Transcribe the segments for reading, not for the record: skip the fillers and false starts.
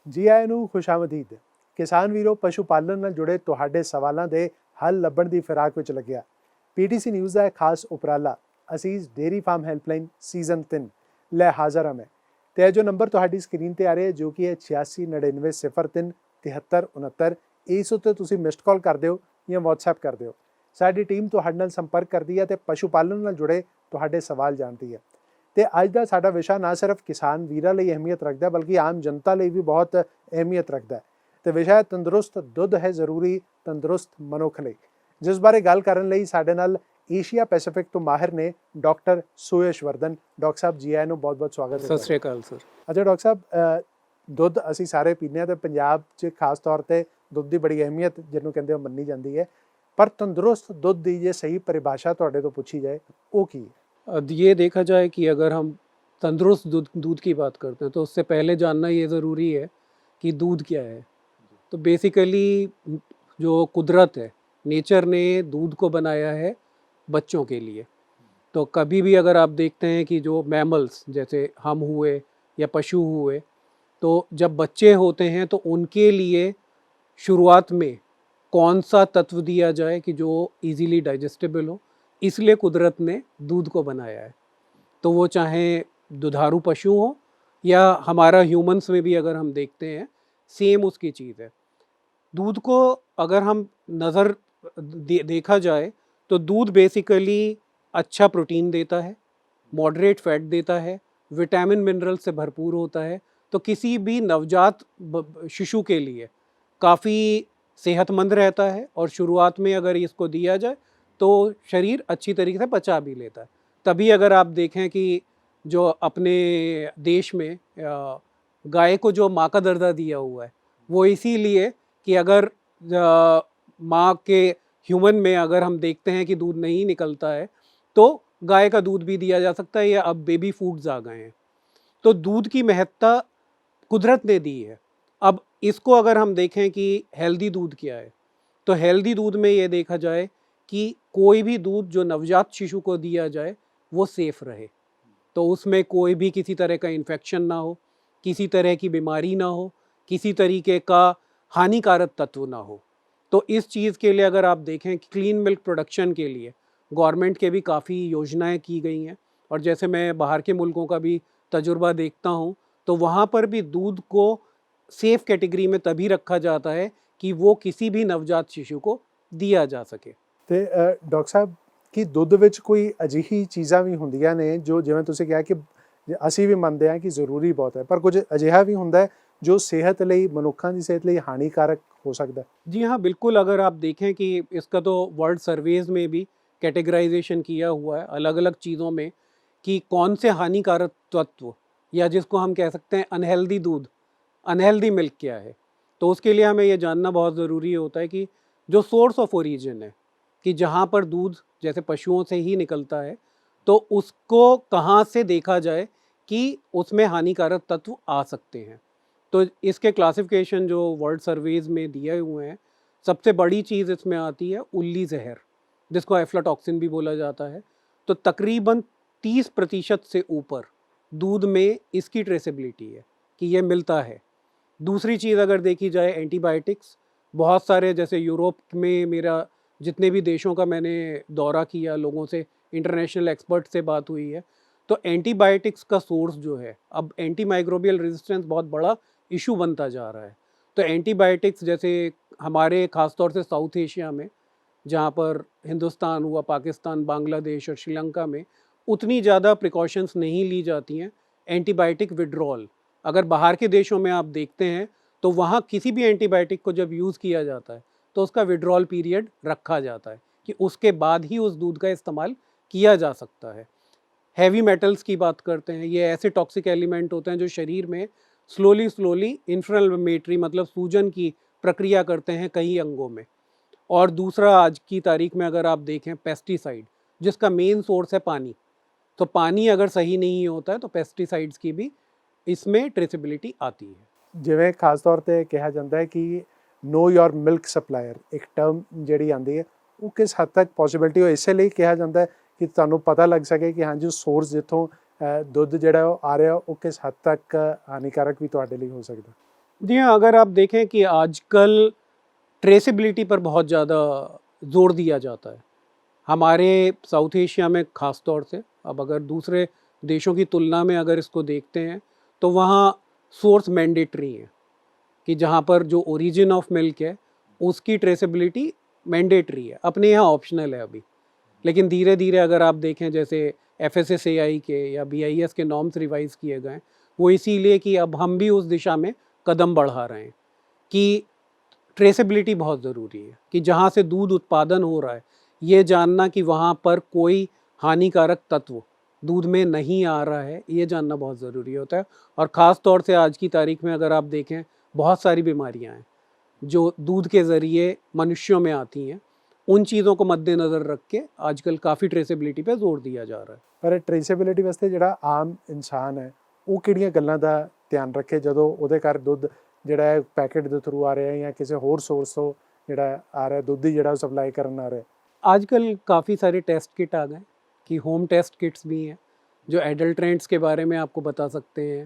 ਜੀ ਆਇਆਂ ਨੂੰ ਖੁਸ਼ਾਮਦੀਦ। ਕਿਸਾਨ ਵੀਰੋ, ਪਸ਼ੂ ਪਾਲਣ ਨਾਲ ਜੁੜੇ ਤੁਹਾਡੇ ਸਵਾਲਾਂ ਦੇ ਹੱਲ ਲੱਭਣ ਦੀ ਫਿਰਾਕ ਵਿੱਚ ਲੱਗਿਆ ਪੀਟੀਸੀ ਨਿਊਜ਼ ਦਾ ਖਾਸ ਉਪਰਾਲਾ ਅਸੀਸ ਡੇਰੀ ਫਾਰਮ ਹੈਲਪਲਾਈਨ ਸੀਜ਼ਨ 3 ਲੈ ਹਾਜ਼ਰ ਹਾਂ ਮੈਂ। ਤੇ ਇਹ ਜੋ ਨੰਬਰ ਤੁਹਾਡੀ ਸਕਰੀਨ ਤੇ ਆ ਰਿਹਾ ਜੋ ਕਿ ਹੈ 8699037369, ਇਸ ਉੱਤੇ ਤੁਸੀਂ ਮਿਸਡ ਕਾਲ ਕਰ ਦਿਓ ਜਾਂ WhatsApp ਕਰ ਦਿਓ। ਸਾਡੀ ਟੀਮ ਤੁਹਾਡੇ ਨਾਲ ਸੰਪਰਕ ਕਰਦੀ ਹੈ ਤੇ ਪਸ਼ੂ ਪਾਲਣ ਨਾਲ ਜੁੜੇ ਤੁਹਾਡੇ ਸਵਾਲ ਜਾਣਦੀ ਹੈ। ਤੇ ਅੱਜ ਦਾ ਸਾਡਾ ਵਿਸ਼ਾ ਨਾ ਸਿਰਫ ਕਿਸਾਨ ਵੀਰਾਂ ਲਈ ਅਹਿਮੀਅਤ ਰੱਖਦਾ ਬਲਕਿ ਆਮ ਜਨਤਾ ਲਈ ਵੀ ਬਹੁਤ ਅਹਿਮੀਅਤ ਰੱਖਦਾ ਹੈ। ਤੇ ਵਿਸ਼ਾ ਹੈ ਤੰਦਰੁਸਤ ਦੁੱਧ ਹੈ ਜ਼ਰੂਰੀ ਤੰਦਰੁਸਤ ਮਨੁੱਖ ਲਈ, ਜਿਸ ਬਾਰੇ ਗੱਲ ਕਰਨ ਲਈ ਸਾਡੇ ਨਾਲ ਏਸ਼ੀਆ ਪੈਸੀਫਿਕ ਤੋਂ ਮਾਹਿਰ ਨੇ ਡਾਕਟਰ ਸੁਯਸ਼ ਵਰਧਨ। ਡਾਕਟਰ ਸਾਹਿਬ ਜੀ ਆਇਆਂ ਨੂੰ ਬਹੁਤ ਬਹੁਤ ਸਵਾਗਤ ਹੈ। ਸਤਿ ਸ਼੍ਰੀ ਅਕਾਲ ਸਰ। ਅੱਛਾ ਡਾਕਟਰ ਸਾਹਿਬ, ਦੁੱਧ ਅਸੀਂ ਸਾਰੇ ਪੀਂਦੇ ਹਾਂ ਤੇ ਪੰਜਾਬ 'ਚ ਖਾਸ ਤੌਰ ਤੇ ਦੁੱਧ ਦੀ ਬੜੀ ਅਹਿਮੀਅਤ ਜਿਹਨੂੰ ਕਹਿੰਦੇ ਉਹ ਮੰਨੀ ਜਾਂਦੀ ਹੈ, पर तंदुरुस्त दुध की ये सही परिभाषा थोड़े तो पूछी जाए वो की है? ये देखा जाए कि अगर हम तंदुरुस्त दूध की बात करते हैं तो उससे पहले जानना ये ज़रूरी है कि दूध क्या है। तो बेसिकली जो कुदरत है, नेचर ने दूध को बनाया है बच्चों के लिए। तो कभी भी अगर आप देखते हैं कि जो मैमल्स जैसे हम हुए या पशु हुए, तो जब बच्चे होते हैं तो उनके लिए शुरुआत में कौन सा तत्व दिया जाए कि जो इजीली डाइजेस्टेबल हो, इसलिए कुदरत ने दूध को बनाया है। तो वो चाहे दुधारू पशु हो या हमारा ह्यूमंस में भी अगर हम देखते हैं सेम उसकी चीज़ है। दूध को अगर हम नज़र देखा जाए तो दूध बेसिकली अच्छा प्रोटीन देता है, मॉडरेट फैट देता है, विटामिन मिनरल से भरपूर होता है। तो किसी भी नवजात शिशु के लिए काफ़ी सेहतमंद रहता है और शुरुआत में अगर इसको दिया जाए तो शरीर अच्छी तरीके से पचा भी लेता है। तभी अगर आप देखें कि जो अपने देश में गाय को जो माँ का दर्जा दिया हुआ है वो इसीलिए कि अगर माँ के ह्यूमन में अगर हम देखते हैं कि दूध नहीं निकलता है तो गाय का दूध भी दिया जा सकता है, या अब बेबी फूड्स आ गए हैं। तो दूध की महत्ता कुदरत ने दी है। अब इसको अगर हम देखें कि हेल्दी दूध क्या है, तो हेल्दी दूध में ये देखा जाए कि कोई भी दूध जो नवजात शिशु को दिया जाए वो सेफ़ रहे। तो उसमें कोई भी किसी तरह का इन्फेक्शन ना हो, किसी तरह की बीमारी ना हो, किसी तरीके का हानिकारक तत्व ना हो। तो इस चीज़ के लिए अगर आप देखें कि क्लीन मिल्क प्रोडक्शन के लिए गवर्नमेंट के भी काफ़ी योजनाएं की गई हैं। और जैसे मैं बाहर के मुल्कों का भी तजुर्बा देखता हूँ तो वहाँ पर भी दूध को सेफ कैटेगरी में तभी रखा जाता है कि वो किसी भी नवजात शिशु को दिया जा सके। ਤੇ ਡਾਕਟਰ ਸਾਹਿਬ ਕਿ ਦੁੱਧ ਵਿੱਚ ਕੋਈ ਅਜਿਹੀ ਚੀਜ਼ਾਂ ਵੀ ਹੁੰਦੀਆਂ ਨੇ ਜੋ ਜਿਵੇਂ ਤੁਸੀਂ ਕਿਹਾ ਕਿ ਅਸੀਂ ਵੀ ਮੰਨਦੇ ਹਾਂ ਕਿ ਜ਼ਰੂਰੀ ਬਹੁਤ ਹੈ, ਪਰ ਕੁਝ ਅਜਿਹਾ ਵੀ ਹੁੰਦਾ ਹੈ जो सेहत ਲਈ ਮਨੁੱਖਾਂ ਦੀ ਸਿਹਤ ਲਈ हानिकारक हो सकता है? जी हाँ, बिल्कुल। अगर आप देखें कि इसका तो वर्ल्ड सर्वेज में भी कैटेगराइजेशन किया हुआ है अलग अलग चीज़ों में कि कौन से हानिकारक तत्व या जिसको हम कह सकते हैं अनहेल्दी दूध, अनहेल्दी मिल्क क्या है। तो उसके लिए हमें ये जानना बहुत ज़रूरी होता है कि जो सोर्स ऑफ ओरिजिन है, कि जहाँ पर दूध जैसे पशुओं से ही निकलता है तो उसको कहाँ से देखा जाए कि उसमें हानिकारक तत्व आ सकते हैं। तो इसके क्लासिफिकेशन जो वर्ल्ड सर्वेज में दिए हुए हैं, सबसे बड़ी चीज़ इसमें आती है उल्ली जहर, जिसको एफ्लाटॉक्सिन भी बोला जाता है। तो तकरीबन 30% से ऊपर दूध में इसकी ट्रेसेबिलिटी है कि ये मिलता है। दूसरी चीज़ अगर देखी जाए एंटीबायोटिक्स, बहुत सारे जैसे यूरोप में मेरा जितने भी देशों का मैंने दौरा किया, लोगों से इंटरनेशनल एक्सपर्ट से बात हुई है, तो एंटीबायोटिक्स का सोर्स जो है, अब एंटी माइक्रोबियल रेजिस्टेंस बहुत बड़ा इशू बनता जा रहा है। तो एंटीबायोटिक्स जैसे हमारे ख़ास तौर से साउथ एशिया में, जहाँ पर हिंदुस्तान हुआ, पाकिस्तान, बांग्लादेश और श्रीलंका में उतनी ज़्यादा प्रिकॉशंस नहीं ली जाती हैं एंटीबायोटिक विड्रॉल। अगर बाहर के देशों में आप देखते हैं तो वहाँ किसी भी एंटीबायोटिक को जब यूज़ किया जाता है तो उसका विड्रॉल पीरियड रखा जाता है कि उसके बाद ही उस दूध का इस्तेमाल किया जा सकता है। हैवी मेटल्स की बात करते हैं, ये ऐसे टॉक्सिक एलिमेंट होते हैं जो शरीर में स्लोली इन्फ्लेमेटरी मतलब सूजन की प्रक्रिया करते हैं कई अंगों में। और दूसरा आज की तारीख में अगर आप देखें पेस्टिसाइड, जिसका मेन सोर्स है पानी। तो पानी अगर सही नहीं होता है तो पेस्टिसाइड्स की भी इसमें ट्रेसेबिलिटी आती है। ਜਿਵੇਂ ਖਾਸ ਤੌਰ ਤੇ ਕਿਹਾ ਜਾਂਦਾ ਹੈ ਕਿ नो योर मिल्क सप्लायर ਇੱਕ ਟਰਮ ਜਿਹੜੀ ਆਉਂਦੀ ਹੈ ਉਹ ਕਿਸ ਹੱਦ ਤੱਕ ਪੋਸੀਬਿਲਿਟੀ ਹੋ ਇਸੇ ਲਈ ਕਿਹਾ ਜਾਂਦਾ ਹੈ ਕਿ ਤੁਹਾਨੂੰ ਪਤਾ ਲੱਗ ਸਕੇ ਕਿ ਹਾਂਜੀ ਸੋਰਸ ਜਿੱਥੋਂ ਦੁੱਧ ਜਿਹੜਾ ਉਹ ਆ ਰਿਹਾ ਉਹ ਕਿਸ ਹੱਦ ਤੱਕ ਹਾਨੀਕਾਰਕ ਵੀ ਤੁਹਾਡੇ ਲਈ ਹੋ ਸਕਦਾ? जी हाँ, अगर आप देखें कि आजकल ट्रेसेबिलिटी पर बहुत ज़्यादा जोर दिया जाता है हमारे साउथ एशिया में ख़ास तौर से। अब अगर दूसरे देशों की तुलना में अगर इसको देखते हैं तो वहाँ सोर्स मैंडेटरी है कि जहाँ पर जो ओरिजिन ऑफ मिल्क है उसकी ट्रेसेबिलिटी मैंडेटरी है, अपने यहाँ ऑप्शनल है अभी। लेकिन धीरे धीरे अगर आप देखें जैसे FSSAI के या BIS के नॉर्म्स रिवाइज किए गए, वो इसीलिए कि अब हम भी उस दिशा में कदम बढ़ा रहे हैं कि ट्रेसेबिलिटी बहुत ज़रूरी है कि जहाँ से दूध उत्पादन हो रहा है ये जानना कि वहाँ पर कोई हानिकारक तत्व दूध में नहीं आ रहा है, ये जानना बहुत ज़रूरी होता है। और ख़ास तौर से आज की तारीख में अगर आप देखें बहुत सारी बीमारियाँ हैं जो दूध के ज़रिए मनुष्यों में आती हैं, उन चीज़ों को मद्देनज़र रख के आजकल काफ़ी ट्रेसेबिलिटी पे जोर दिया जा रहा है। ਪਰ ਟ੍ਰੇਸੇਬਿਲਿਟੀ ਵਾਸਤੇ ਜਿਹੜਾ ਆਮ ਇਨਸਾਨ ਹੈ ਉਹ ਕਿਹੜੀਆਂ ਗੱਲਾਂ ਦਾ ਧਿਆਨ ਰੱਖੇ ਜਦੋਂ ਉਹਦੇ ਘਰ ਦੁੱਧ ਜਿਹੜਾ ਹੈ ਪੈਕੇਟ ਦੇ ਥਰੂ ਆ ਰਿਹਾ ਜਾਂ ਕਿਸੇ ਹੋਰ ਸੋਰਸ ਤੋਂ ਜਿਹੜਾ ਆ ਰਿਹਾ ਦੁੱਧ ਹੀ ਜਿਹੜਾ ਸਪਲਾਈ ਕਰਨ ਆ ਰਿਹਾ। आजकल काफ़ी सारे टेस्ट किट आ गए कि होम टेस्ट किट्स भी हैं जो एडल्ट्रेंट्स के बारे में आपको बता सकते हैं।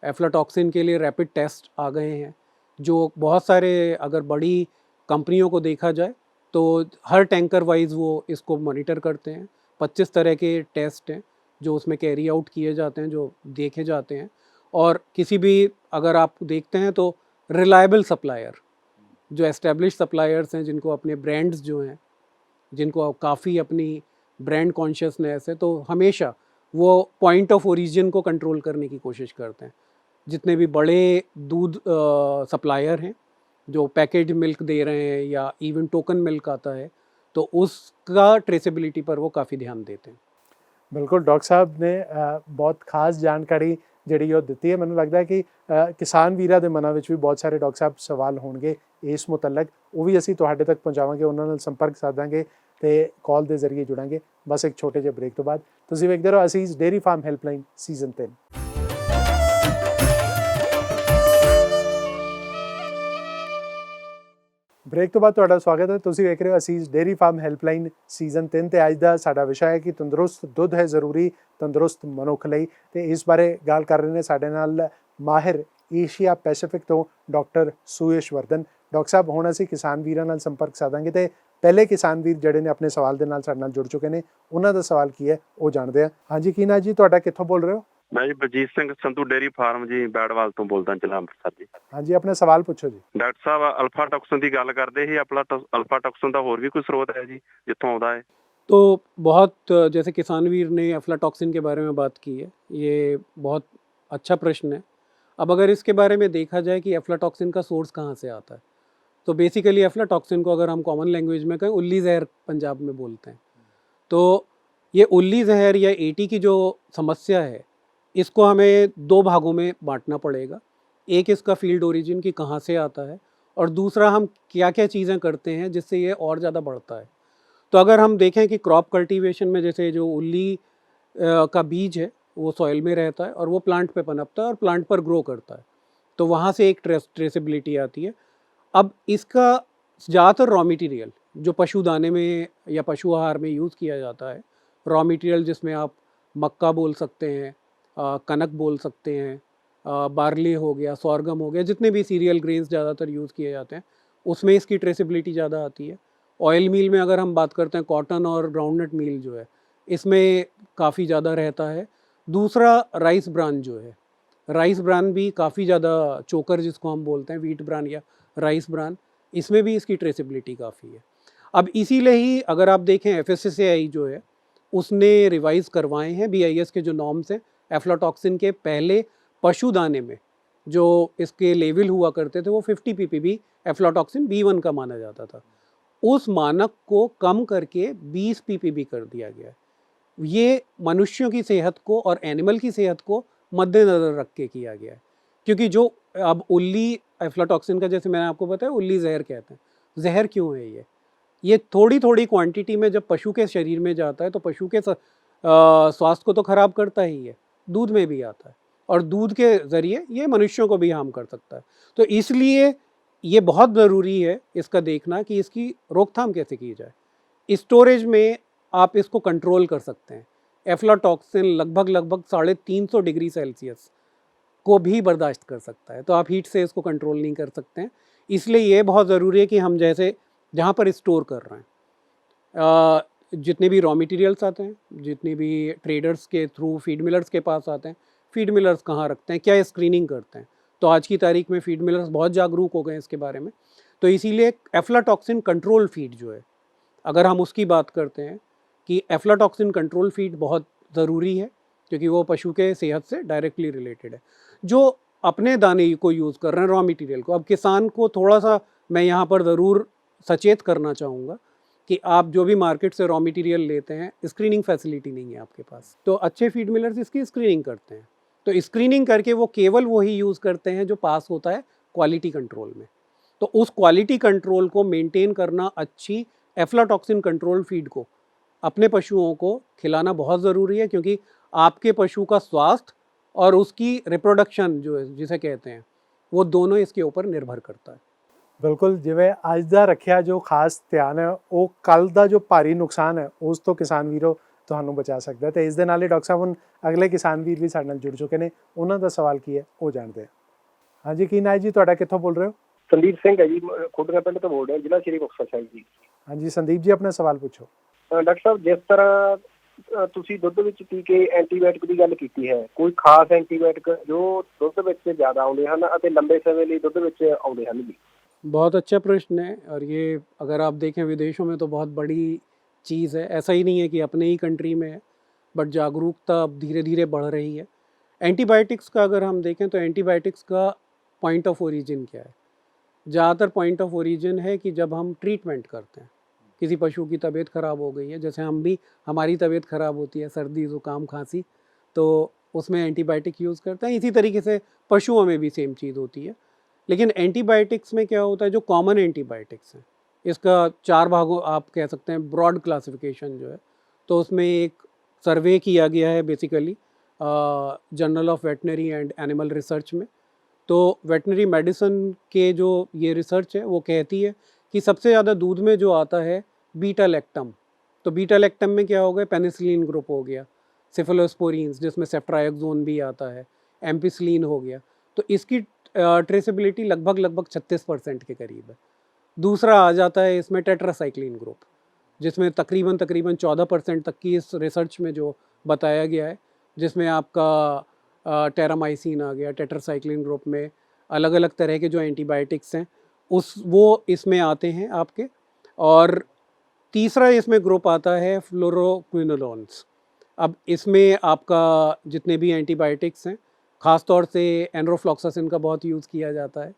एफ्लाटॉक्सिन के लिए रैपिड टेस्ट आ गए हैं जो बहुत सारे, अगर बड़ी कंपनियों को देखा जाए तो हर टैंकर वाइज वो इसको मॉनिटर करते हैं। 25 तरह के टेस्ट हैं जो उसमें कैरी आउट किए जाते हैं, जो देखे जाते हैं। और किसी भी अगर आप देखते हैं तो रिलायबल सप्लायर, जो एस्टेब्लिश सप्लायर्स हैं जिनको अपने ब्रांड्स जो हैं, जिनको काफ़ी अपनी ब्रांड कॉन्शियसनेस है, तो हमेशा वो पॉइंट ऑफ ओरिजिन को कंट्रोल करने की कोशिश करते हैं। जितने भी बड़े दूध सप्लायर हैं जो पैकेज मिल्क दे रहे हैं या इवन टोकन मिल्क आता है तो उसका ट्रेसेबिलिटी पर वो काफ़ी ध्यान देते हैं। ਬਿਲਕੁਲ ਡਾਕਟਰ ਸਾਹਿਬ ਨੇ ਬਹੁਤ ਖਾਸ ਜਾਣਕਾਰੀ ਜਿਹੜੀ ਉਹ ਦਿੱਤੀ ਹੈ। ਮੈਨੂੰ ਲੱਗਦਾ ਹੈ ਕਿ ਕਿਸਾਨ ਵੀਰਾਂ ਦੇ ਮਨਾਂ ਵਿੱਚ ਵੀ ਬਹੁਤ ਸਾਰੇ ਡਾਕਟਰ ਸਾਹਿਬ ਸਵਾਲ ਹੋਣਗੇ ਇਸ ਮੁਤਲਕ, ਉਹ ਵੀ ਅਸੀਂ ਤੁਹਾਡੇ ਤੱਕ ਪਹੁੰਚਾਵਾਂਗੇ, ਉਹਨਾਂ ਨਾਲ ਸੰਪਰਕ ਸਾਧਾਂਗੇ ਤੇ ਕਾਲ ਦੇ ਜ਼ਰੀਏ ਜੁੜਾਂਗੇ। ਬਸ ਇੱਕ ਛੋਟੇ ਜਿਹੇ ਬ੍ਰੇਕ ਤੋਂ ਬਾਅਦ ਤੁਸੀਂ ਵੇਖਦੇ ਰਹੋ Asees dairy farm helpline season 3। Break ਤੋਂ ਬਾਅਦ ਤੁਹਾਡਾ ਸਵਾਗਤ ਹੈ। ਤੁਸੀਂ ਵੇਖ ਰਹੇ ਹੋ ਅਸੀਸ ਡੇਅਰੀ ਫਾਰਮ ਹੈਲਪਲਾਈਨ ਸੀਜ਼ਨ 3 ਤੇ ਅੱਜ ਦਾ ਸਾਡਾ ਵਿਸ਼ਾ ਹੈ ਕਿ ਤੰਦਰੁਸਤ ਦੁੱਧ ਹੈ ਜ਼ਰੂਰੀ ਤੰਦਰੁਸਤ ਮਨੁੱਖ ਲਈ, ਤੇ ਇਸ ਬਾਰੇ ਗੱਲ ਕਰ ਰਹੇ ਨੇ ਸਾਡੇ ਨਾਲ ਮਾਹਿਰ ਏਸ਼ੀਆ ਪੈਸੀਫਿਕ ਤੋਂ ਡਾਕਟਰ ਸੁਯਸ਼ ਵਰਧਨ। ਡਾਕਟਰ ਸਾਹਿਬ, ਹੁਣ ਅਸੀਂ ਕਿਸਾਨ ਵੀਰਾਂ ਨਾਲ ਸੰਪਰਕ ਸਾਧਾਂਗੇ ਤੇ ਪਹਿਲੇ ਕਿਸਾਨ ਵੀਰ ਜਿਹੜੇ ਨੇ ਆਪਣੇ ਸਵਾਲ ਦੇ ਨਾਲ ਸਾਡੇ ਨਾਲ ਜੁੜ ਚੁੱਕੇ ਨੇ, ਉਹਨਾਂ ਦਾ ਸਵਾਲ ਕੀ ਹੈ ਉਹ ਜਾਣਦੇ ਹਾਂ। ਹਾਂਜੀ, ਕੀ ਨਾਂ ਜੀ ਤੁਹਾਡਾ, ਕਿੱਥੋਂ ਬੋਲ ਰਹੇ ਹੋ? ਮੈਂ ਜੀ ਬਲਜੀਤ ਸਿੰਘ ਸੰਧੂ ਡੇਅਰੀ ਫਾਰਮ ਜੀ ਬੈੜਵਾਲ ਤੋਂ ਬੋਲਦਾ, ਜ਼ਿਲ੍ਹਾ ਅੰਮ੍ਰਿਤਸਰ ਜੀ। ਹਾਂਜੀ, ਆਪਣਾ ਸਵਾਲ ਪੁੱਛੋ ਜੀ। ਡਾਕਟਰ ਸਾਹਿਬ ਅਲਫਾਟੌਕਸਿਨ ਦੀ ਗੱਲ ਕਰਦੇ ਸੀ, ਅਲਫਾਟੌਕਸਿਨ ਦਾ ਹੋਰ ਵੀ ਕੋਈ स्रोत है जी जितों आउंदा है? तो बहुत जैसे किसान वीर ने एफ्लाटॉक्सिन के बारे में बात की है, ये बहुत अच्छा प्रश्न है। अब अगर इसके बारे में देखा जाए कि एफ्लाटॉक्सिन का सोर्स कहाँ से आता है, तो बेसिकली एफ्लाटॉक्सिन को अगर हम कॉमन लैंग्वेज में कहें उल्ली जहर पंजाब में बोलते हैं। तो ये उल्ली जहर या एटी की जो समस्या है इसको हमें दो भागों में बांटना पड़ेगा। एक इसका फील्ड ओरिजिन की कहाँ से आता है, और दूसरा हम क्या क्या चीज़ें करते हैं जिससे ये और ज़्यादा बढ़ता है। तो अगर हम देखें कि क्रॉप कल्टीवेशन में जैसे जो उल्ली का बीज है वो सॉइल में रहता है और वो प्लांट पे पनपता है और प्लांट पर ग्रो करता है, तो वहाँ से एक ट्रेसेबिलिटी आती है। अब इसका ज़्यादातर रॉ मटेरियल जो पशु दाने में या पशु आहार में यूज़ किया जाता है, रॉ मटेरियल जिसमें आप मक्का बोल सकते हैं, कनक बोल सकते हैं, बार्ली हो गया, सॉर्गम हो गया, जितने भी सीरियल ग्रेन्स ज़्यादातर यूज़ किए जाते हैं उसमें इसकी ट्रेसेबिलिटी ज़्यादा आती है। ऑयल मील में अगर हम बात करते हैं, कॉटन और ग्राउंडनट मील जो है इसमें काफ़ी ज़्यादा रहता है। दूसरा राइस ब्रान जो है, राइस ब्रान भी काफ़ी ज़्यादा, चोकर जिसको हम बोलते हैं, वीट ब्रान या राइस ब्रान, इसमें भी इसकी ट्रेसेबिलिटी काफ़ी है। अब इसीलिए ही अगर आप देखें FSSAI जो है उसने रिवाइज़ करवाए हैं BIS के जो नॉर्म्स हैं, एफ्लाटॉक्सिन के पहले पशु दाने में जो इसके लेवल हुआ करते थे वो 50 ppb एफ्लाटॉक्सिन B1 का माना जाता था, उस मानक को कम करके 20 ppb कर दिया गया है। ये मनुष्यों की सेहत को और एनिमल की सेहत को मद्देनज़र रख के किया गया है, क्योंकि जो अब उल्ली एफ्लाटॉक्सिन का, जैसे मैंने आपको बताया, उल्ली जहर कहते हैं। जहर क्यों है ये थोड़ी थोड़ी क्वांटिटी में जब पशु के शरीर में जाता है तो पशु के स्वास्थ्य को तो ख़राब करता ही है, दूध में भी आता है और दूध के ज़रिए ये मनुष्यों को भी हार्म कर सकता है। तो इसलिए ये बहुत ज़रूरी है इसका देखना कि इसकी रोकथाम कैसे की जाए। स्टोरेज में आप इसको कंट्रोल कर सकते हैं। एफ्लाटॉक्सिन लगभग 350 डिग्री सेल्सियस को भी बर्दाश्त कर सकता है, तो आप हीट से इसको कंट्रोल नहीं कर सकते हैं। इसलिए ये बहुत ज़रूरी है कि हम जैसे जहाँ पर स्टोर कर रहे हैं, जितने भी रॉ मटेरियल्स आते हैं, जितने भी ट्रेडर्स के थ्रू फीड मिलर्स के पास आते हैं, फीड मिलर्स कहाँ रखते हैं, क्या स्क्रीनिंग करते हैं। तो आज की तारीख में फीड मिलर्स बहुत जागरूक हो गए इसके बारे में। तो इसीलिए एफ्लाटॉक्सिन कंट्रोल फीड जो है, अगर हम उसकी बात करते हैं कि एफ्लाटॉक्सिन कंट्रोल फीड बहुत ज़रूरी है, क्योंकि वो पशु के सेहत से डायरेक्टली रिलेटेड है। जो अपने दाने को यूज़ कर रहे हैं रॉ मटेरियल को, अब किसान को थोड़ा सा मैं यहाँ पर ज़रूर सचेत करना चाहूँगा कि आप जो भी मार्केट से रॉ मटेरियल लेते हैं, स्क्रीनिंग फैसिलिटी नहीं है आपके पास। तो अच्छे फीड मिलर्स इसकी स्क्रीनिंग करते हैं, तो स्क्रीनिंग करके वो केवल वही यूज़ करते हैं जो पास होता है क्वालिटी कंट्रोल में। तो उस क्वालिटी कंट्रोल को मेंटेन करना, अच्छी एफ्लाटॉक्सिन कंट्रोल फीड को अपने पशुओं को खिलाना बहुत ज़रूरी है, क्योंकि आपके पशु का स्वास्थ्य और उसकी रिप्रोडक्शन जो है, जिसे कहते हैं, वो दोनों इसके ऊपर निर्भर करता है। ਬਿਲਕੁਲ, ਜਿਵੇਂ ਅੱਜ ਦਾ ਰੱਖਿਆ ਜੋ ਖਾਸ ਧਿਆਨ ਹੈ ਉਹ ਕੱਲ ਦਾ ਜੋ ਭਾਰੀ ਨੁਕਸਾਨ ਹੈ ਉਸ ਤੋਂ ਕਿਸਾਨ ਵੀਰੋ ਤੁਹਾਨੂੰ ਬਚਾ ਸਕਦਾ ਹੈ। ਤੇ ਇਸ ਦੇ ਨਾਲ ਹੀ ਡਾਕਟਰ ਸਾਹਿਬ ਹੁਣ ਅਗਲੇ ਕਿਸਾਨ ਵੀਰ ਵੀ ਸਾਡੇ ਨਾਲ ਜੁੜ ਚੁੱਕੇ ਨੇ, ਉਹਨਾਂ ਦਾ ਸਵਾਲ ਕੀ ਹੈ ਉਹ ਜਾਣਦੇ ਹਾਂ। ਹਾਂਜੀ, ਕੀ ਨਾਂ ਹੈ ਜੀ ਤੁਹਾਡਾ, ਕਿੱਥੋਂ ਬੋਲ ਰਹੇ ਹੋ? ਸੰਦੀਪ ਸਿੰਘ ਹੈ ਜੀ, ਖੁੱਡੀਆਂ ਪਿੰਡ ਤੋਂ ਬੋਲ ਰਿਹਾ, ਜ਼ਿਲ੍ਹਾ ਸ਼੍ਰੀ ਮੁਕਤਸਰ ਸਾਹਿਬ ਜੀ। ਹਾਂਜੀ ਸੰਦੀਪ ਜੀ, ਆਪਣਾ ਸਵਾਲ ਪੁੱਛੋ। ਡਾਕਟਰ ਸਾਹਿਬ, ਜਿਸ ਤਰ੍ਹਾਂ ਤੁਸੀਂ ਦੁੱਧ ਵਿੱਚ ਟੀਕੇ ਐਂਟੀਬਾਇਓਟਿਕ ਦੀ ਗੱਲ ਕੀਤੀ ਹੈ, ਕੋਈ ਖਾਸ ਐਂਟੀਬਾਇਓਟਿਕ ਜੋ ਦੁੱਧ ਵਿੱਚ ਜ਼ਿਆਦਾ ਆਉਂਦੇ ਹਨ ਅਤੇ ਲੰਬੇ ਸਮੇਂ ਲਈ ਦੁੱਧ ਵਿੱਚ ਆਉਂਦੇ ਹਨ ਜੀ? बहुत अच्छा प्रश्न है, और ये अगर आप देखें विदेशों में तो बहुत बड़ी चीज़ है। ऐसा ही नहीं है कि अपने ही कंट्री में है, बट जागरूकता अब धीरे धीरे बढ़ रही है। एंटीबायोटिक्स का अगर हम देखें तो एंटीबायोटिक्स का पॉइंट ऑफ ओरिजिन क्या है? ज़्यादातर पॉइंट ऑफ ओरिजिन है कि जब हम ट्रीटमेंट करते हैं, किसी पशु की तबीयत ख़राब हो गई है, जैसे हम भी, हमारी तबीयत ख़राब होती है, सर्दी ज़ुकाम खांसी, तो उसमें एंटीबायोटिक यूज़ करते हैं। इसी तरीके से पशुओं में भी सेम चीज़ होती है। लेकिन एंटीबायोटिक्स में क्या होता है, जो कॉमन एंटीबायोटिक्स हैं, इसका 4 भागों, आप कह सकते हैं ब्रॉड क्लासिफिकेशन जो है, तो उसमें एक सर्वे किया गया है basically journal of veterinary and animal research में। तो वेटनरी मेडिसिन के जो ये रिसर्च है वो कहती है कि सबसे ज़्यादा दूध में जो आता है बीटा लैक्टम। तो बीटा लैक्टम में क्या हो गया, पेनिसिलिन ग्रुप हो गया, सिफलोस्पोरिन्स जिसमें सेफ्ट्रायक्सोन भी आता है, एम्पिसिलिन हो गया। तो इसकी ट्रेसेबिलिटी लगभग 36% के करीब है। दूसरा आ जाता है इसमें टेट्रासाइक्लिन ग्रुप, जिसमें तकरीबन 14% तक की इस रिसर्च में जो बताया गया है, जिसमें आपका टेरामाइसिन आ गया। टेट्रासाइक्लिन ग्रुप में अलग अलग तरह के जो एंटीबायोटिक्स हैं वो इसमें आते हैं आपके। और तीसरा इसमें ग्रुप आता है फ्लोरोक्विनोलोन्स। अब इसमें आपका जितने भी एंटीबायोटिक्स हैं, ख़ास तौर से एनरोफ्लॉक्सासिन का बहुत यूज़ किया जाता है,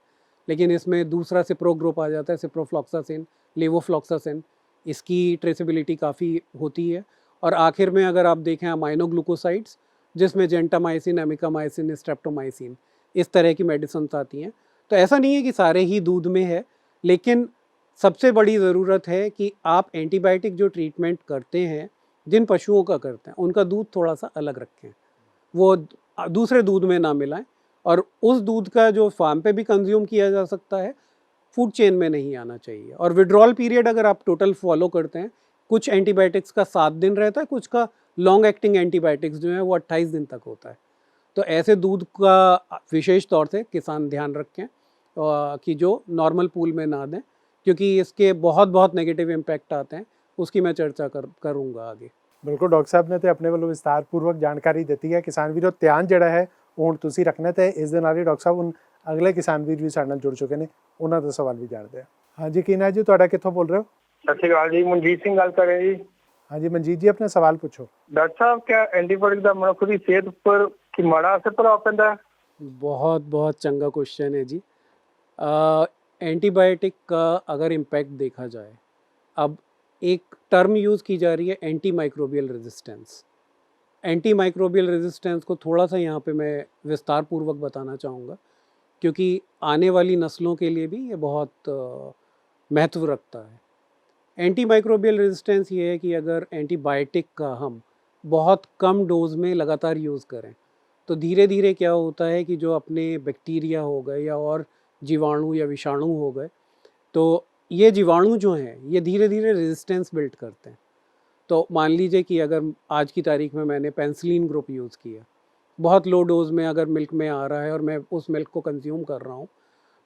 लेकिन इसमें दूसरा सिप्रो ग्रुप आ जाता है, सिप्रोफ्लॉक्सासिन, लेवोफ्लॉक्सासिन, इसकी ट्रेसेबिलिटी काफ़ी होती है। और आखिर में अगर आप देखें अमाइनोग्लूकोसाइड्स, जिसमें जेंटामाइसिन, एमिकामाइसिन, स्ट्रेप्टोमाइसिन, इस तरह की मेडिसिन आती हैं। तो ऐसा नहीं है कि सारे ही दूध में है, लेकिन सबसे बड़ी ज़रूरत है कि आप एंटीबायोटिक जो ट्रीटमेंट करते हैं, जिन पशुओं का करते हैं, उनका दूध थोड़ा सा अलग रखें, वो दूसरे दूध में ना मिलाएं, और उस दूध का जो फार्म पे भी कंज्यूम किया जा सकता है, फूड चेन में नहीं आना चाहिए। और विड्रॉल पीरियड अगर आप टोटल फॉलो करते हैं, कुछ एंटीबायोटिक्स का 7 दिन रहता है, कुछ का लॉन्ग एक्टिंग एंटीबायोटिक्स जो है वो 28 दिन तक होता है। तो ऐसे दूध का विशेष तौर से किसान ध्यान रखें कि जो नॉर्मल पूल में ना दें, क्योंकि इसके बहुत नेगेटिव इम्पैक्ट आते हैं, उसकी मैं चर्चा करूँगा आगे। ਬਿਲਕੁਲ, ਡਾਕਟਰ ਸਾਹਿਬ ਨੇ ਤੇ ਆਪਣੇ ਵੱਲੋਂ ਵਿਸਤਾਰਪੂਰਵਕ ਜਾਣਕਾਰੀ ਦਿੱਤੀ ਹੈ। ਕਿਸਾਨ ਵੀਰੋ, ਧਿਆਨ ਜਿਹੜਾ ਹੈ ਉਹ ਹੁਣ ਤੁਸੀਂ ਰੱਖਣਾ। ਤੇ ਇਸ ਦੇ ਨਾਲ ਹੀ ਡਾਕਟਰ ਸਾਹਿਬ ਹੁਣ ਅਗਲੇ ਕਿਸਾਨ ਵੀਰ ਵੀ ਸਾਡੇ ਨਾਲ ਜੁੜ ਚੁੱਕੇ ਨੇ, ਉਹਨਾਂ ਦਾ ਸਵਾਲ ਵੀ ਜਾਣਦੇ ਹਾਂ। ਹਾਂਜੀ, ਕੀ ਨਾਂ ਜੀ ਤੁਹਾਡਾ, ਕਿੱਥੋਂ ਬੋਲ ਰਹੇ ਹੋ? ਸਤਿ ਸ਼੍ਰੀ ਅਕਾਲ ਜੀ, ਮਨਜੀਤ ਸਿੰਘ ਗੱਲ ਕਰ ਰਹੇ ਜੀ। ਹਾਂਜੀ ਮਨਜੀਤ ਜੀ, ਆਪਣਾ ਸਵਾਲ ਪੁੱਛੋ। ਡਾਕਟਰ ਸਾਹਿਬ, क्या एंटीबायोटिक ਦਾ ਮਨੁੱਖ ਦੀ ਸਿਹਤ ਉੱਪਰ ਕੀ ਮਾੜਾ ਅਸਰ ਪ੍ਰਭਾਵ ਪੈਂਦਾ ਹੈ? बहुत चंगा क्वेश्चन है जी। एंटीबायोटिक का अगर इम्पैक्ट देखा जाए, अब एक टर्म यूज़ की जा रही है anti microbial resistance. Anti microbial resistance को थोड़ा सा यहाँ पे मैं विस्तार पूर्वक बताना चाहूँगा, क्योंकि आने वाली नस्लों के लिए भी ये बहुत महत्व रखता है। एंटी माइक्रोबियल रेजिस्टेंस ये है कि अगर एंटीबायोटिक का हम बहुत कम डोज में लगातार यूज़ करें, तो धीरे धीरे क्या होता है कि जो अपने बैक्टीरिया हो गए या और जीवाणु या विषाणु हो गए, तो ये जीवाणु जो हैं ये धीरे धीरे रेजिस्टेंस बिल्ड करते हैं। तो मान लीजिए कि अगर आज की तारीख में मैंने पेनिसिलिन ग्रुप यूज़ किया, बहुत लो डोज में अगर मिल्क में आ रहा है और मैं उस मिल्क को कंज्यूम कर रहा हूँ,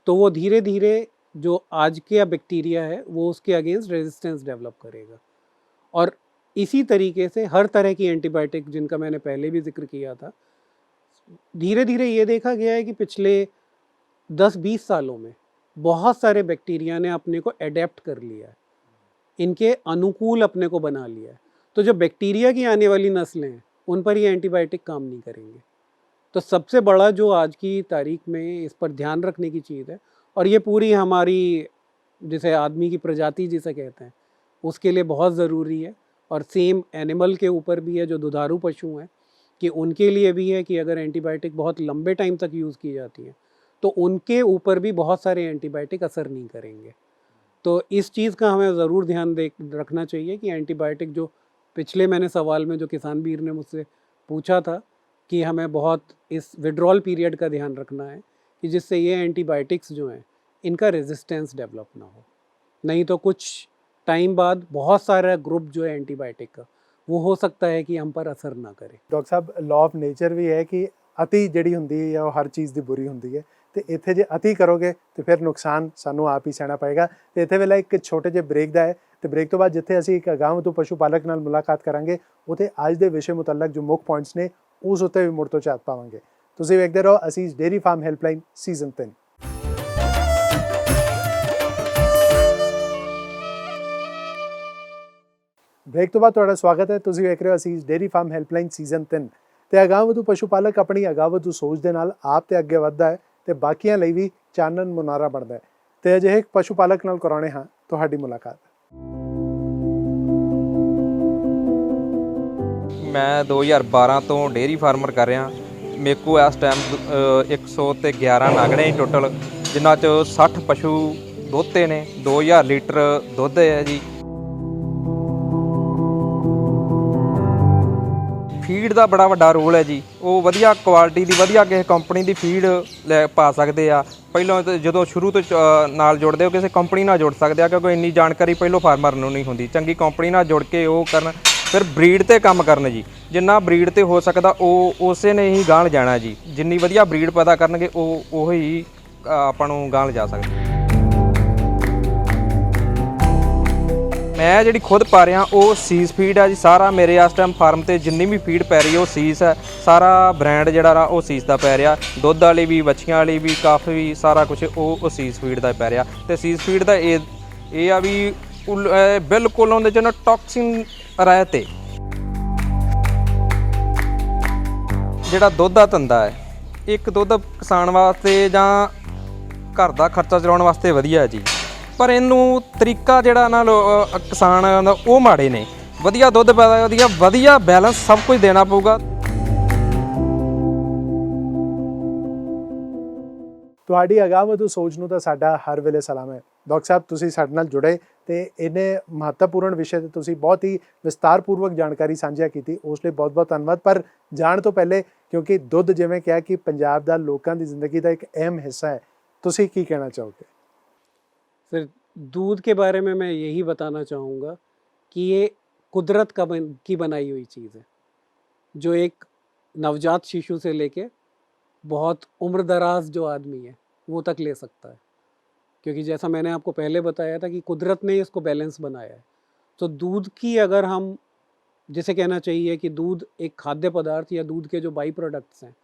तो वो धीरे धीरे जो आज के बैक्टीरिया है वो उसके अगेंस्ट रेजिस्टेंस डेवलप करेगा। और इसी तरीके से हर तरह की एंटीबायोटिक जिनका मैंने पहले भी जिक्र किया था, धीरे धीरे ये देखा गया है कि पिछले 10-20 सालों में बहुत सारे बैक्टीरिया ने अपने को एडेप्ट कर लिया है, इनके अनुकूल अपने को बना लिया है। तो जो बैक्टीरिया की आने वाली नस्लें हैं उन पर ये एंटीबायोटिक काम नहीं करेंगे। तो सबसे बड़ा जो आज की तारीख में इस पर ध्यान रखने की चीज़ है, और ये पूरी हमारी जिसे आदमी की प्रजाति जिसे कहते हैं उसके लिए बहुत ज़रूरी है, और सेम एनिमल के ऊपर भी है जो दुधारू पशु हैं, कि उनके लिए भी है कि अगर एंटीबायोटिक बहुत लंबे टाइम तक यूज़ की जाती है तो उनके ऊपर भी बहुत सारे एंटीबायोटिक असर नहीं करेंगे। तो इस चीज़ का हमें ज़रूर ध्यान रखना चाहिए कि एंटीबायोटिक जो पिछले मैंने सवाल में जो किसान वीर ने मुझसे पूछा था कि हमें बहुत इस विड्रॉल पीरियड का ध्यान रखना है कि जिससे ये एंटीबायोटिक्स जो हैं इनका रेजिस्टेंस डेवलप ना हो, नहीं तो कुछ टाइम बाद बहुत सारा ग्रुप जो है एंटीबायोटिक का वो हो सकता है कि हम पर असर ना करे। Doctor Sahib law of nature ਵੀ ਹੈ ਕਿ ਅਤੀ ਜਿਹੜੀ ਹੁੰਦੀ ਹੈ ਉਹ ਹਰ ਚੀਜ਼ ਦੀ ਬੁਰੀ ਹੁੰਦੀ ਹੈ, ਤੇ ਇੱਥੇ ਜੇ ਅਤੀ ਕਰੋਗੇ ਤੇ ਫਿਰ ਨੁਕਸਾਨ ਸਾਨੂੰ ਆਪ ਹੀ ਸਹਿਣਾ ਪਏਗਾ। ਤੇ ਇੱਥੇ ਵੇਲੇ ਇੱਕ ਛੋਟੇ ਜਿਹੇ ਬ੍ਰੇਕ ਦਾ ਹੈ, ਤੇ ਬ੍ਰੇਕ ਤੋਂ ਬਾਅਦ ਜਿੱਥੇ ਅਸੀਂ ਇੱਕ ਅਗਾਂਹਵਧੂ ਪਸ਼ੂ ਪਾਲਕ ਨਾਲ ਮੁਲਾਕਾਤ ਕਰਾਂਗੇ ਉੱਥੇ ਅੱਜ ਦੇ ਵਿਸ਼ੇ ਮੁਤਲਕ ਜੋ ਮੁੱਖ ਪੁਆਇੰਟਸ ਨੇ ਉਸ ਉੱਤੇ ਵੀ ਮੁੜ ਤੋਂ ਝਾਤ ਪਾਵਾਂਗੇ। ਤੁਸੀਂ ਵੇਖਦੇ ਰਹੋ Asees dairy farm helpline season 3। Break ਤੋਂ ਬਾਅਦ ਤੁਹਾਡਾ ਸਵਾਗਤ ਹੈ। ਤੁਸੀਂ ਵੇਖ ਰਹੇ ਹੋ ਅਸੀਸ ਡੇਅਰੀ ਫਾਰਮ ਹੈਲਪਲਾਈਨ ਸੀਜ਼ਨ 3। ਤੇ ਅਗਾਂਹਵਧੂ ਪਸ਼ੂ ਪਾਲਕ ਆਪਣੀ ਅਗਾਂਹਵਧੂ ਸੋਚ ਦੇ ਨਾਲ ਆਪ ਤੇ ਅੱਗੇ ਵੱਧਦਾ ਹੈ ਤੇ ਬਾਕੀਆਂ ਲਈ ਵੀ ਚਾਨਣ ਮੁਨਾਰਾ ਬਣਦਾ ਹੈ। ਤੇ ਅਜਿਹੇ ਇੱਕ ਪਸ਼ੂ ਪਾਲਕ ਨਾਲ ਕਰਾਉਣੇ ਹਾਂ ਤੁਹਾਡੀ ਮੁਲਾਕਾਤ। ਮੈਂ 2012 ਤੋਂ ਡੇਅਰੀ ਫਾਰਮਰ ਕਰ ਰਿਹਾ। ਮੇਰੇ ਕੋਲ ਇਸ ਟਾਈਮ 111 ਨਾਗਣੇ ਹੀ ਟੋਟਲ, ਜਿਨ੍ਹਾਂ 'ਚ 60 ਪਸ਼ੂ ਦੋਤੇ ਨੇ, 2000 ਲੀਟਰ ਦੁੱਧ ਹੈ ਜੀ। ਫੀਡ ਦਾ ਬੜਾ ਵੱਡਾ ਰੋਲ ਹੈ ਜੀ। ਉਹ ਵਧੀਆ ਕੁਆਲਿਟੀ ਦੀ ਵਧੀਆ ਕਿਸੇ ਕੰਪਨੀ ਦੀ ਫੀਡ ਲੈ ਪਾ ਸਕਦੇ ਆ। ਪਹਿਲਾਂ ਜਦੋਂ ਸ਼ੁਰੂ ਤੋਂ ਨਾਲ ਜੁੜਦੇ ਹੋ ਕਿਸੇ ਕੰਪਨੀ ਨਾਲ ਜੁੜ ਸਕਦੇ ਆ, ਕਿਉਂਕਿ ਇੰਨੀ ਜਾਣਕਾਰੀ ਪਹਿਲੋਂ ਫਾਰਮਰ ਨੂੰ ਨਹੀਂ ਹੁੰਦੀ। ਚੰਗੀ ਕੰਪਨੀ ਨਾਲ ਜੁੜ ਕੇ ਉਹ ਕਰਨ, ਫਿਰ ਬਰੀਡ ਤੇ ਕੰਮ ਕਰਨ ਜੀ। ਜਿੰਨਾ ਬਰੀਡ ਤੇ ਹੋ ਸਕਦਾ ਉਹ ਉਸੇ ਨੇ ਹੀ ਗਾਂਹ ਜਾਣਾ ਜੀ। ਜਿੰਨੀ ਵਧੀਆ ਬਰੀਡ ਪੈਦਾ ਕਰਨਗੇ ਉਹ ਹੀ ਆਪਾਂ ਨੂੰ ਗਾਂਹ ਲਿਜਾ ਸਕਦੇ। ਮੈਂ ਜਿਹੜੀ ਖੁਦ ਪਾ ਰਿਹਾ ਉਹ ਸੀਸ ਫੀਡ ਹੈ ਜੀ। ਸਾਰਾ ਮੇਰੇ ਇਸ ਟਾਈਮ ਫਾਰਮ ਤੇ ਜਿੰਨੀ ਵੀ ਫੀਡ ਪੈ ਰਹੀ ਹੈ ਉਹ ਸੀਸ ਹੈ। ਸਾਰਾ ਬ੍ਰਾਂਡ ਜਿਹੜਾ ਉਹ ਸੀਸ ਦਾ ਪੈ ਰਿਹਾ। ਦੁੱਧ ਵਾਲੀ ਵੀ, ਬੱਚੀਆਂ ਵਾਲੀ ਵੀ, ਕਾਫੀ ਵੀ ਸਾਰਾ ਕੁਝ ਉਹ ਸੀਸ ਫੀਡ ਦਾ ਪੈ ਰਿਹਾ। ਤੇ ਸੀਸ ਫੀਡ ਦਾ ਇਹ ਆ ਵੀ ਬਿਲਕੁਲ ਉਹਦੇ 'ਚ ਨਾ ਟੌਕਸਿਨ ਰਹਿਤ ਹੈ। ਜਿਹੜਾ ਦੁੱਧ ਦਾ ਧੰਦਾ ਹੈ, ਇੱਕ ਦੁੱਧ ਕਿਸਾਨ ਵਾਸਤੇ ਜਾਂ ਘਰ ਦਾ ਖਰਚਾ ਚਲਾਉਣ ਵਾਸਤੇ ਵਧੀਆ ਹੈ ਜੀ, ਪਰ ਇਹਨੂੰ ਤਰੀਕਾ ਜਿਹੜਾ ਨਾਲ ਕਿਸਾਨ ਦਾ ਉਹ ਮਾੜੇ ਨੇ। ਵਧੀਆ ਦੁੱਧ ਪੈਦਾ ਵਧੀਆ ਬੈਲੈਂਸ ਸਭ ਕੁਝ ਦੇਣਾ ਪਊਗਾ। ਤੁਹਾਡੀ ਅਗਾਂਹਵਧੂ ਸੋਚ ਨੂੰ ਤਾਂ ਸਾਡਾ ਹਰ ਵੇਲੇ ਸਲਾਮ ਹੈ। ਡਾਕਟਰ ਸਾਹਿਬ ਤੁਸੀਂ ਸਾਡੇ ਨਾਲ ਜੁੜੇ ਤੇ ਇਹਨੇ ਮਹੱਤਵਪੂਰਨ ਵਿਸ਼ੇ ਤੇ ਤੁਸੀਂ ਬਹੁਤ ਹੀ ਵਿਸਤਾਰਪੂਰਵਕ ਜਾਣਕਾਰੀ ਸਾਂਝਾ ਕੀਤੀ, ਉਸ ਲਈ ਬਹੁਤ ਬਹੁਤ ਧੰਨਵਾਦ। ਪਰ ਜਾਣ ਤੋਂ ਪਹਿਲੇ, ਕਿਉਂਕਿ ਦੁੱਧ ਜਿਵੇਂ ਕਿਹਾ ਕਿ ਪੰਜਾਬ ਦਾ ਲੋਕਾਂ ਦੀ ਜ਼ਿੰਦਗੀ ਦਾ ਇੱਕ ਅਹਿਮ ਹਿੱਸਾ ਹੈ, ਤੁਸੀਂ ਕੀ ਕਹਿਣਾ ਚਾਹੋਗੇ? सर, दूध के बारे में मैं यही बताना चाहूँगा कि ये कुदरत की बनाई हुई चीज़ है, जो एक नवजात शिशु से लेके बहुत उम्र दराज जो आदमी है वो तक ले सकता है। क्योंकि जैसा मैंने आपको पहले बताया था कि कुदरत ने इसको बैलेंस बनाया है। तो दूध की अगर हम जिसे कहना चाहिए कि दूध एक खाद्य पदार्थ या दूध के जो बाई प्रोडक्ट्स हैं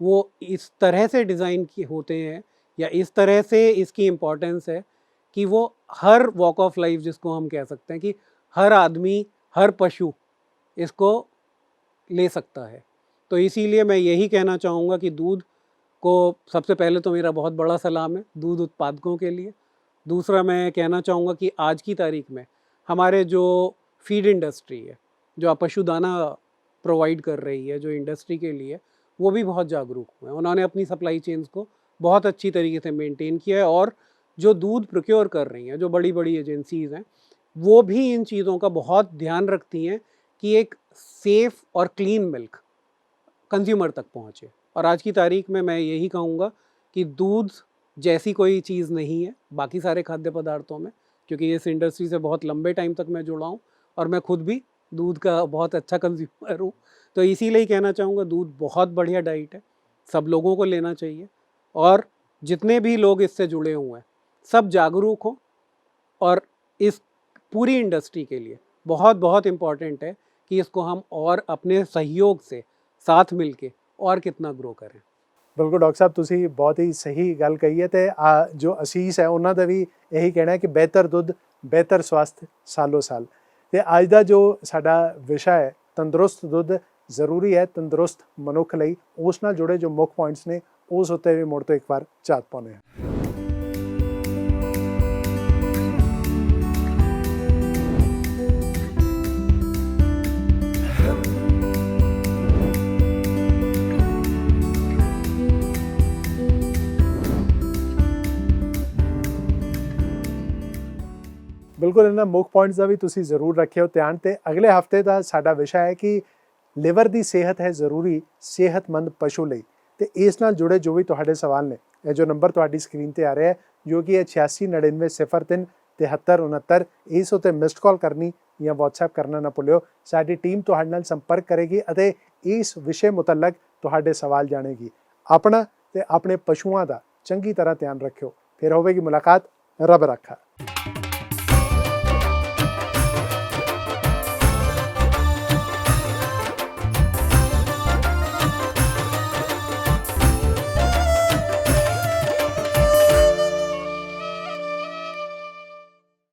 वो इस तरह से डिज़ाइन किए होते हैं या इस तरह से इसकी इम्पोर्टेंस है कि वो हर वॉक ऑफ लाइफ, जिसको हम कह सकते हैं कि हर आदमी, हर पशु इसको ले सकता है। तो इसीलिए मैं यही कहना चाहूँगा कि दूध को सबसे पहले तो मेरा बहुत बड़ा सलाम है दूध उत्पादकों के लिए। दूसरा मैं कहना चाहूँगा कि आज की तारीख में हमारे जो फीड इंडस्ट्री है, जो पशु दाना प्रोवाइड कर रही है, जो इंडस्ट्री के लिए, वो भी बहुत जागरूक हुए हैं। उन्होंने अपनी सप्लाई चेन्स को बहुत अच्छी तरीके से मेंटेन किया है, और जो दूध प्रोक्योर कर रही हैं, जो बड़ी बड़ी एजेंसीज़ हैं, वो भी इन चीज़ों का बहुत ध्यान रखती हैं कि एक सेफ़ और क्लीन मिल्क कंज्यूमर तक पहुँचे। और आज की तारीख में मैं यही कहूँगा कि दूध जैसी कोई चीज़ नहीं है बाकी सारे खाद्य पदार्थों में, क्योंकि इस इंडस्ट्री से बहुत लंबे टाइम तक मैं जुड़ा हूँ और मैं खुद भी दूध का बहुत अच्छा कंज्यूमर हूँ, तो इसीलिए कहना चाहूँगा दूध बहुत बढ़िया डाइट है, सब लोगों को लेना चाहिए। और जितने भी लोग इससे जुड़े हुए हैं सब जागरूक हों, और इस पूरी इंडस्ट्री के लिए बहुत बहुत इम्पॉर्टेंट है कि इसको हम और अपने सहयोग से साथ मिलके और कितना ग्रो करें। ਬਿਲਕੁਲ ਡਾਕਟਰ ਸਾਹਿਬ, ਤੁਸੀਂ ਬਹੁਤ ਹੀ ਸਹੀ ਗੱਲ ਕਹੀ ਹੈ। ਤੇ ਜੋ ਅਸੀਸ ਹੈ ਉਹਨਾਂ ਦਾ ਵੀ ਇਹੀ ਕਹਿਣਾ ਹੈ ਕਿ ਬਿਹਤਰ ਦੁੱਧ ਬਿਹਤਰ ਸਵਾਸਥ ਸਾਲੋ ਸਾਲ। ਤੇ ਅੱਜ ਦਾ ਜੋ ਸਾਡਾ ਵਿਸ਼ਾ ਹੈ ਤੰਦਰੁਸਤ ਦੁੱਧ ਜ਼ਰੂਰੀ ਹੈ ਤੰਦਰੁਸਤ ਮਨੁੱਖ ਲਈ, ਉਸ ਨਾਲ ਜੁੜੇ ਜੋ ਮੁੱਖ ਪੁਆਇੰਟਸ ਨੇ ਉਸ ਉੱਤੇ ਵੀ ਮੁੜ ਤੋਂ ਇੱਕ ਵਾਰ ਝਾਤ ਪਾਉਂਦੇ ਹਾਂ। ਬਿਲਕੁਲ ਇਹਨਾਂ ਮੁੱਖ ਪੁਆਇੰਟਸ ਦਾ ਵੀ ਤੁਸੀਂ ਜ਼ਰੂਰ ਰੱਖਿਓ ਧਿਆਨ। ਤੇ ਅਗਲੇ ਹਫਤੇ ਦਾ ਸਾਡਾ ਵਿਸ਼ਾ ਹੈ ਕਿ ਲਿਵਰ ਦੀ ਸਿਹਤ ਹੈ ਜ਼ਰੂਰੀ ਸਿਹਤਮੰਦ ਪਸ਼ੂ ਲਈ। ਤੇ ਇਸ ਨਾਲ ਜੁੜੇ ਜੋ ਵੀ ਤੁਹਾਡੇ ਸਵਾਲ ਨੇ, ਇਹ ਜੋ ਨੰਬਰ ਤੁਹਾਡੀ ਸਕਰੀਨ ਤੇ ਆ ਰਿਹਾ ਹੈ ਜੋ ਕਿ ਹੈ 8699037369, ਇਸ ਉੱਤੇ ਮਿਸਡ ਕਾਲ ਕਰਨੀ ਜਾਂ WhatsApp ਕਰਨਾ ਨਾ ਭੁੱਲਿਓ। ਸਾਡੀ ਟੀਮ ਤੁਹਾਡੇ ਨਾਲ ਸੰਪਰਕ ਕਰੇਗੀ ਅਤੇ ਇਸ ਵਿਸ਼ੇ ਮੁਤਲਕ ਤੁਹਾਡੇ ਸਵਾਲ ਜਾਣੇਗੀ। ਆਪਣਾ ਤੇ ਆਪਣੇ ਪਸ਼ੂਆਂ ਦਾ ਚੰਗੀ ਤਰ੍ਹਾਂ ਧਿਆਨ ਰੱਖਿਓ। ਫਿਰ ਹੋਵੇਗੀ ਮੁਲਾਕਾਤ। ਰੱਬ ਰਾਖਾ।